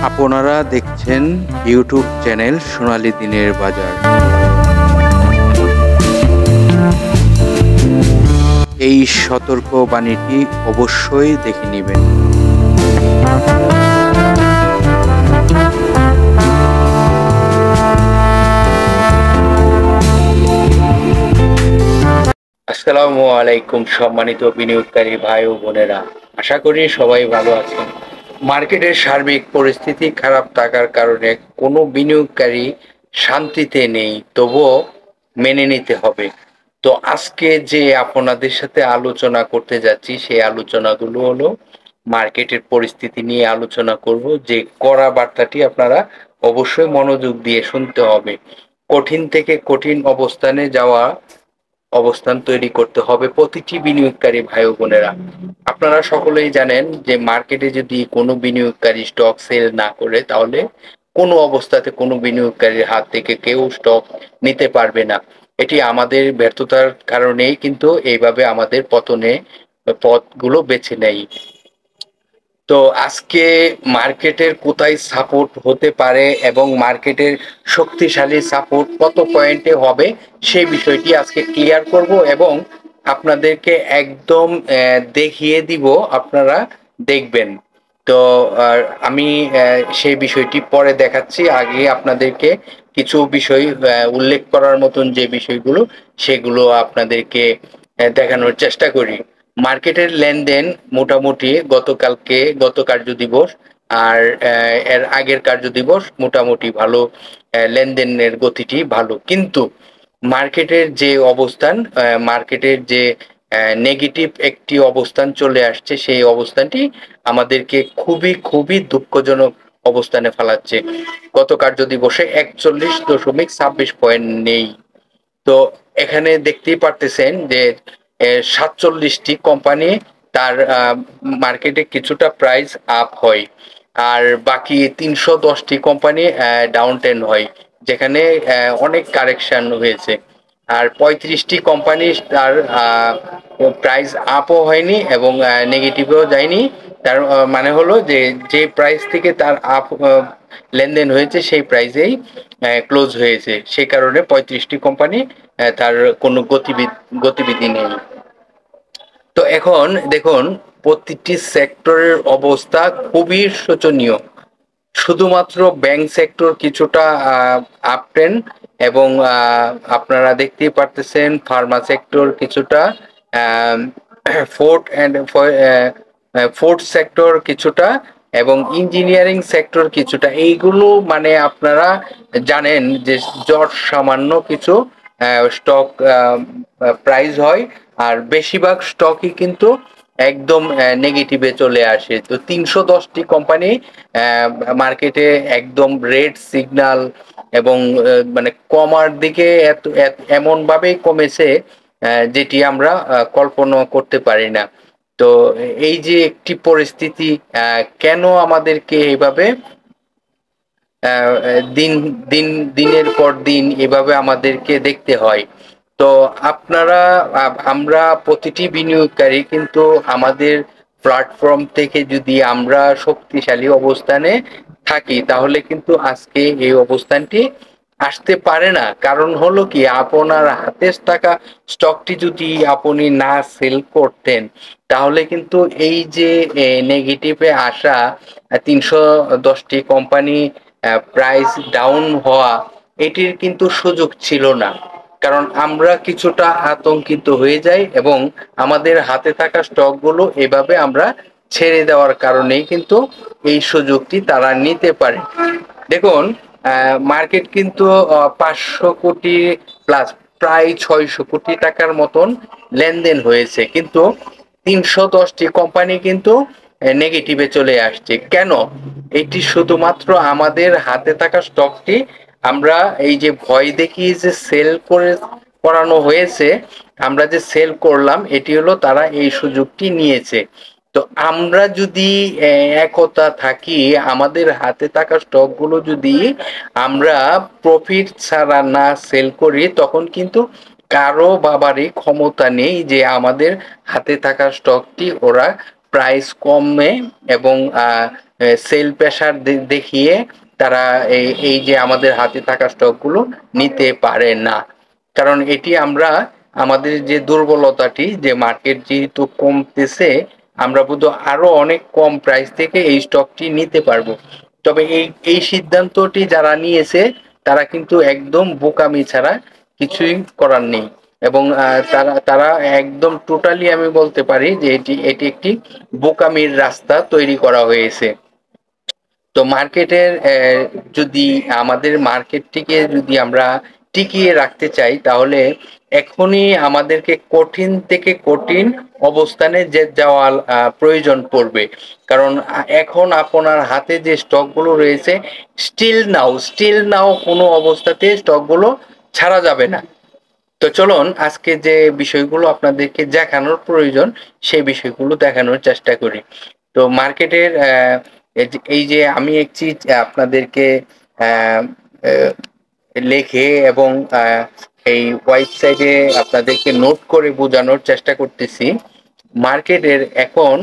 আপনারা দেখছেন YouTube channel সোনালী দিনের বাজার। এই সতর্ক বাণীটি অবশ্যই দেখে নেবেন। আসসালামু আলাইকুম সম্মানিত বিনিয়োগকারী ভাই ও বোনেরা, আশা করি সবাই ভালো আছেন। মার্কেটের সার্বিক পরিস্থিতি খারাপ থাকার কারণে কোনো বিনিয়োগকারী শান্তিতে নেই, তবুও মেনে নিতে হবে। তো আজকে যে আপনাদের সাথে আলোচনা করতে যাচ্ছি সেই আলোচনাগুলো হলো মার্কেটের পরিস্থিতি নিয়ে আলোচনা করব। যে কড়া বার্তাটি আপনারা অবশ্যই মনোযোগ দিয়ে শুনতে হবে। কঠিন থেকে কঠিন অবস্থান তৈরি করতে হবে প্রতিটি বিনিয়োগকারী ভাই ও বোনেরা। আপনারা সকলেই জানেন যে মার্কেটে যদি কোনো বিনিয়োগকারী স্টক সেল না করে, তাহলে কোনো অবস্থাতে কোনো বিনিয়োগকারীর হাত থেকে কেউ স্টক নিতে পারবে না। এটি আমাদের ব্যর্থতার কারণেই কিন্তু এইভাবে আমাদের পতনে পথগুলো বেছে নেয়। তো আজকে মার্কেটের কোথায় সাপোর্ট হতে পারে এবং মার্কেটের শক্তিশালী সাপোর্ট কত পয়েন্টে হবে সেই বিষয়টি আজকে ক্লিয়ার করব এবং আপনাদেরকে একদম দেখিয়ে দিব, আপনারা দেখবেন। তো আমি সেই বিষয়টি পরে দেখাচ্ছি। আগে আপনাদেরকে কিছু বিষয় উল্লেখ করার মতন যে বিষয়গুলো সেগুলো আপনাদেরকে দেখানোর চেষ্টা করি। মার্কেটের লেনদেন মোটামুটি গত কার্য দিবস আর এর আগের কার্য দিবস মোটামুটি ভালো, লেনদেনের গতিটি ভালো, কিন্তু মার্কেটের যে অবস্থান, মার্কেটের যে নেগেটিভ একটি অবস্থান চলে আসছে, সেই অবস্থানটি আমাদেরকে খুবই খুবই দুঃখজনক অবস্থানে ফেলাচ্ছে। গত কার্য দিবসে 41.26 পয়েন্ট নেই। তো এখানে দেখতেই পারতেছেন যে 47টি কোম্পানি তার মার্কেটে কিছুটা প্রাইস আপ হয়, আর বাকি 310টি কোম্পানি ডাউন টেন হয়, যেখানে অনেক কারেকশন হয়েছে। আর 35টি কোম্পানি তার প্রাইস আপও হয়নি এবং নেগেটিভেও যায়নি। তার মানে হলো যে যে প্রাইস থেকে তার আপ লেনদেন হয়েছে সেই প্রাইসেই ক্লোজ হয়েছে। সেই কারণে 35টি কোম্পানি তার কোনো গতিবিধি নেই। তো এখন দেখুন, প্রতিটি সেক্টরের অবস্থা খুবই শোচনীয়। শুধুমাত্র ব্যাংক সেক্টর কিছুটা আপ ট্রেন্ড এবং আপনারা দেখতেই পারতেছেন ফার্মা সেক্টর কিছুটা, ফোর্থ সেক্টর কিছুটা এবং ইঞ্জিনিয়ারিং সেক্টর কিছুটা। এইগুলো মানে আপনারা জানেন যে যত সামান্য কিছু স্টক প্রাইস হয়, আর বেশিরভাগ স্টকই কিন্তু একদম নেগেটিভে চলে আসে। তো 310টি কোম্পানি মার্কেটে একদম রেড সিগন্যাল এবং মানে কমার দিকে এমন ভাবেই কমেছে যেটি আমরা কল্পনা করতে পারি না। তো এই যে একটি পরিস্থিতি, কেন আমাদেরকে এইভাবে দিন দিন দিনের পর দিন এভাবে আমাদেরকে দেখতে হয়। তো আমরা প্রতিটি বিনিয়োগকারী কিন্তু আমাদের প্ল্যাটফর্ম থেকে যদি আমরা শক্তিশালী অবস্থানে থাকি, তাহলে কিন্তু আজকে এই অবস্থানটি আসতে পারে না। কারণ হলো কি, আপনার হাতে থাকা স্টকটি যদি আপনি না সেল করতেন, তাহলে কিন্তু এই যে নেগেটিভে আসা 310টি কোম্পানি প্রাইস ডাউন হওয়া, এটির কিন্তু সুযোগ ছিল না। কারণ আমরা কিছুটা আতঙ্কিত হয়ে যাই এবং আমাদের হাতে থাকা স্টকগুলো এভাবে আমরা ছেড়ে দেওয়ার কারণেই কিন্তু এই সুযোগটি তারা নিতে পারে। দেখুন, মার্কেট কিন্তু 500 কোটি প্লাস, প্রায় 600 কোটি টাকার মতন লেনদেন হয়েছে, কিন্তু 310টি কোম্পানি কিন্তু নেগেটিভে চলে আসছে। কেন? এটি শুধুমাত্র আমাদের হাতে থাকা স্টকটি আমরা এই যে ভয় দেখিয়ে যে করানো হয়েছে, আমরা যে সেল করলাম, এটি হলো তারা এই সুযোগটি নিয়েছে। তো আমরা যদি একতা থাকি, আমাদের হাতে থাকা স্টকগুলো যদি আমরা প্রফিট ছাড়া না সেল করি, তখন কিন্তু কারো বাবারই ক্ষমতা নেই যে আমাদের হাতে থাকা স্টকটি ওরা প্রাইস কমে এবং সেল প্রেসার দেখিয়ে তারা এই যে আমাদের হাতে থাকা স্টকগুলো নিতে পারে না। কারণ এটি আমরা আমাদের যে দুর্বলতাটি, যে মার্কেট যেহেতু কমতেছে, আমরা বোধহয় আরো অনেক কম প্রাইস থেকে এই স্টকটি নিতে পারবো। তবে এই সিদ্ধান্তটি যারা নিয়েছে তারা কিন্তু একদম বোকামি ছাড়া কিছুই করার নেই। এবং তারা তারা একদম টোটালি আমি বলতে পারি যে এটি এটি একটি বোকামির রাস্তা তৈরি করা হয়েছে। তো মার্কেটের যদি আমাদের মার্কেটটিকে যদি আমরা টিকিয়ে রাখতে চাই, তাহলে এখনই আমাদেরকে কঠিন থেকে কঠিন অবস্থানে যে যাওয়া প্রয়োজন পড়বে। কারণ এখন আপনার হাতে যে স্টকগুলো রয়েছে, স্টিল নাও কোনো অবস্থাতে স্টকগুলো ছাড়া যাবে না। তো চলুন আজকে যে বিষয়গুলো আপনাদেরকে দেখানোর প্রয়োজন সেই বিষয়গুলো দেখানোর চেষ্টা করি। তো মার্কেটের এই যে আমি একটি আপনাদেরকে আহ, আহ, লেখে এবং এই ওয়েবসাইটে আপনাদেরকে নোট করে বোঝানোর চেষ্টা করতেছি। মার্কেটের এখন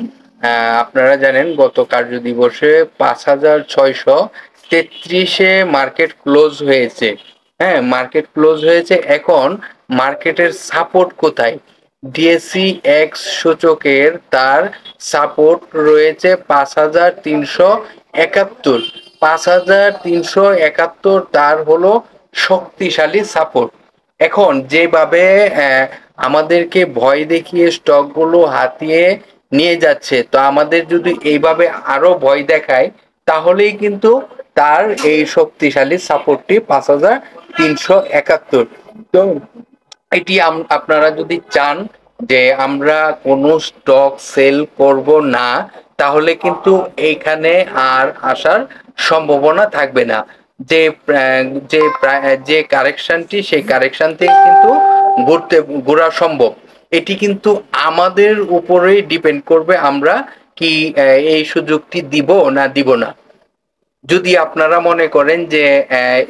আপনারা জানেন গত কার্য দিবসে 5,633-এ মার্কেট ক্লোজ হয়েছে। হ্যাঁ, মার্কেট ক্লোজ হয়েছে। এখন মার্কেটের সাপোর্ট কোথায়? ডিএসসি এক্স সূচকের তার সাপোর্ট রয়েছে 5,371। 5,371 তার হলো শক্তিশালী সাপোর্ট। এখন যেভাবে আমাদেরকে ভয় দেখিয়ে স্টকগুলো হাতিয়ে নিয়ে যাচ্ছে, তো আমাদের যদি এইভাবে আরো ভয় দেখায়, তাহলেই কিন্তু তার এই শক্তিশালী সাপোর্টটি 5,371। তো এটি আপনারা যদি চান যে আমরা কোনো স্টক সেল করব না, তাহলে কিন্তু এইখানে আর আসার সম্ভাবনা থাকবে না। যে যে যে কারেকশনটি, সেই কারেকশন থেকে কিন্তু ঘোরা সম্ভব। এটি কিন্তু আমাদের উপরেই ডিপেন্ড করবে আমরা কি এই সুযোগটি দিব না দিব না। যদি আপনারা মনে করেন যে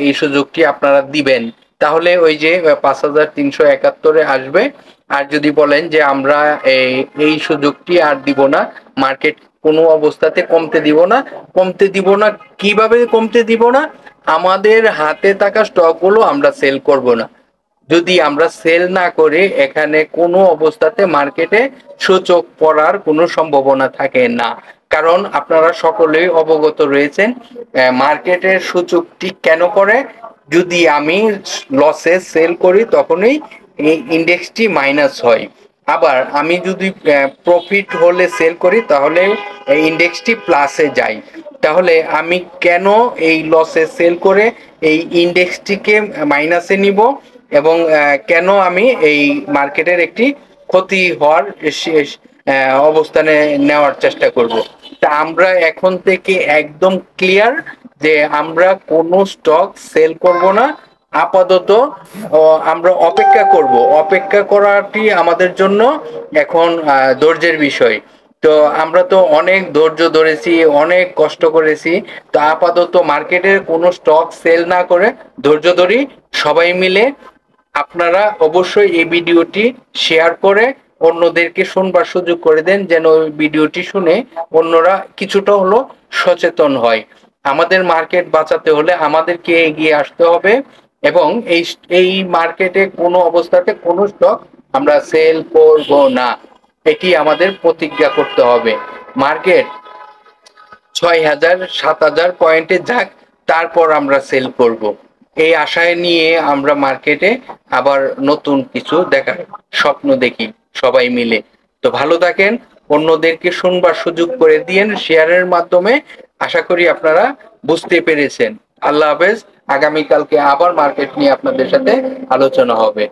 এই সুযোগটি আপনারা দিবেন, তাহলে ওই যে 5,371-এ আসবে। আর যদি বলেন যে আমরা এই সুযোগটি আর দিব না, মার্কেট কোনো অবস্থাতে কমতে দিব না, কিভাবে কমতে দিব না? আমাদের হাতে থাকা স্টকগুলো আমরা সেল করব না। যদি আমরা সেল না করে, এখানে কোনো অবস্থাতে মার্কেটে সূচক পড়ার কোনো সম্ভাবনা থাকে না। কারণ আপনারা সকলেই অবগত রয়েছেন মার্কেটের সূচকটি কেন করে। যদি আমি লসে সেল করি তখনই এই ইন্ডেক্সটি মাইনাস হয়। আবার আমি যদি প্রফিট হলে সেল করি তাহলে এই ইন্ডেক্সটি প্লাসে যায়। তাহলে আমি কেন এই লসে সেল করে এই ইন্ডেক্সটিকে মাইনাসে নিব, এবং কেন আমি এই মার্কেটের একটি ক্ষতি হওয়ার শেষ অবস্থানে নেওয়ার চেষ্টা করব। তা আমরা এখন থেকে একদম ক্লিয়ার যে আমরা কোনো স্টক সেল করব না। আপাতত আমরা অপেক্ষা করব। অপেক্ষা করাটি আমাদের জন্য এখন ধৈর্যের বিষয়। তো আমরা তো অনেক ধৈর্য ধরেছি, অনেক কষ্ট করেছি। তো আপাতত মার্কেটের কোনো স্টক সেল না করে ধৈর্য ধরি সবাই মিলে। আপনারা অবশ্যই এই ভিডিওটি শেয়ার করে অন্যদেরকে শুনবার সুযোগ করে দেন, যেন ওই ভিডিওটি শুনে অন্যরা কিছুটা হলো সচেতন হয়। আমাদের মার্কেট বাঁচাতে হলে আমাদেরকে এগিয়ে আসতে হবে, এবং এই মার্কেটে কোনো অবস্থাতে কোনো স্টক আমরা সেল করব না, এটি আমাদের প্রতিজ্ঞা করতে হবে। মার্কেট 6,000 7,000 পয়েন্টে যাক, তারপর আমরা সেল করব। এই আশায় নিয়ে আমরা মার্কেটে আবার নতুন কিছু দেখার স্বপ্ন দেখি সবাই মিলে। তো ভালো থাকেন, অন্যদেরকে শুনবার সুযোগ করে দিয়েন শেয়ারের মাধ্যমে। আশা করি আপনারা বুঝতে পেরেছেন। আল্লাহ হাফেজ। আগামীকালকে আবার মার্কেট নিয়ে আপনাদের সাথে আলোচনা হবে।